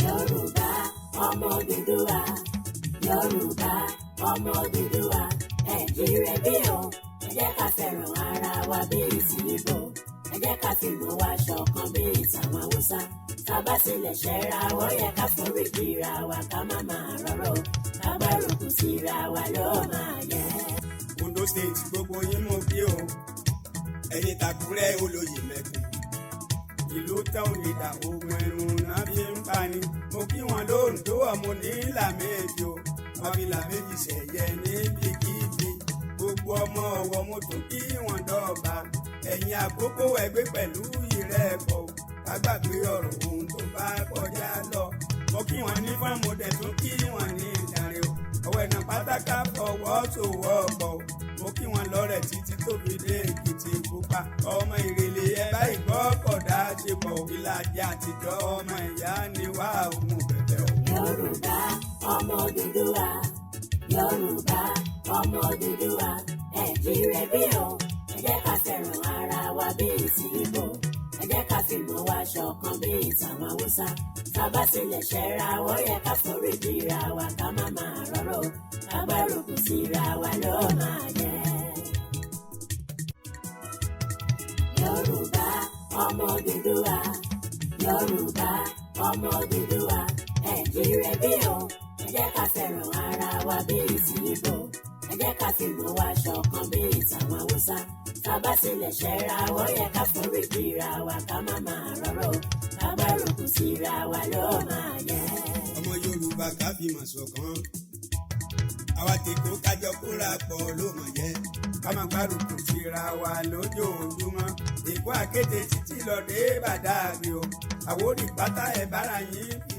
Yorùbá ọmọ Odùduwà, Yorùbá ọmọ Odùduwà, ẹ jíire bí o, ẹ jẹ́ ká fẹ́ràn ara wa bíi ti Ìgbò, ẹ jẹ́ ká fìmọ̀ wa ṣọ̀kan bíi tàwọn Haúsá, ká bá tilẹ̀ ṣẹ́ra ó yẹ ká forí kíra wa ká má máa rọ́rọ́, ká gbárùkù síra wa ló máa yẹ. Ondo State gbogbo yín mo bí o, ẹ̀yin tàkúrẹ́ olóyè mẹ́kùn, ìlú táwọn ìdá ogun ẹnu náà fi ń pani, mo kí wọn lóńdó ọmọ nílà méjì o, wọn fi là méjì ṣẹ̀yẹ níbikíbi, gbogbo ọmọ ọwọ́ mo tún kí wọn dọ́ọ̀bà, ẹ̀yin àkókò ẹgbẹ́ pẹ̀lú ìrẹ́pọ̀, ká gbàgbé ọ̀rọ̀ ohun tó bá kọjá lọ, mo kí wọn ní fámọdé tún kí wọn ní ìdarí o, ọwọ́ ẹ̀nà pátákà fọwọ́ sòwọ́ ọ̀pọ̀ o, mo kí wọn lọ́rẹ̀ títí tó fi dé Èkìtì Pupa, ọmọ Ìrẹ̀lẹ̀ ẹ bá ìgbọ́kọ̀dá ṣe pọ̀ Ìlàjì àtijọ́ ọmọ ìyá ni wá òun bẹ̀bẹ̀ o. Yorùbá ọmọ Odùduwà, Yorùbá ọmọ Odùduwà, ẹ jíire bí o, ẹ jẹ́ ká fẹ́ràn ara wa bíi ti Ìgbò, ẹ jẹ́ ká fìmọ̀ wa ṣọ̀kan bíi tàwọn Haúsá, ká bá tilẹ̀ ṣẹ́ra ó yẹ ká forí kíra wa ká má máa rọ́rọ́, ká gbárùkù síra wa ló máa yẹ. Yorùbá ọmọ Odùduwà, Yorùbá ọmọ Odùduwà, ẹ jíire bí o, ẹ jẹ́ ká fẹ́ràn ara wa bíi ti Ìgbò, ẹ jẹ́ ká fìmọ̀ wa ṣọ̀kan bíi tàwọn Haúsá, ká bá tilẹ̀ ṣẹ́ra ó yẹ ká forí kíra wa ká má máa rọ́rọ́, ká gbárùkù síra wa ló máa yẹ. Ọmọ Yorùbá ká fìmọ̀ ṣọ̀kan, àwa tèkó kájọ kóra pọ̀ ló mọ̀ yẹ, ká má gbárùkù síra wa lójoojúmọ́, Èkó àkété títí lọ dé Bàdágì o, Àwórì pátá ẹ̀ bára yín fi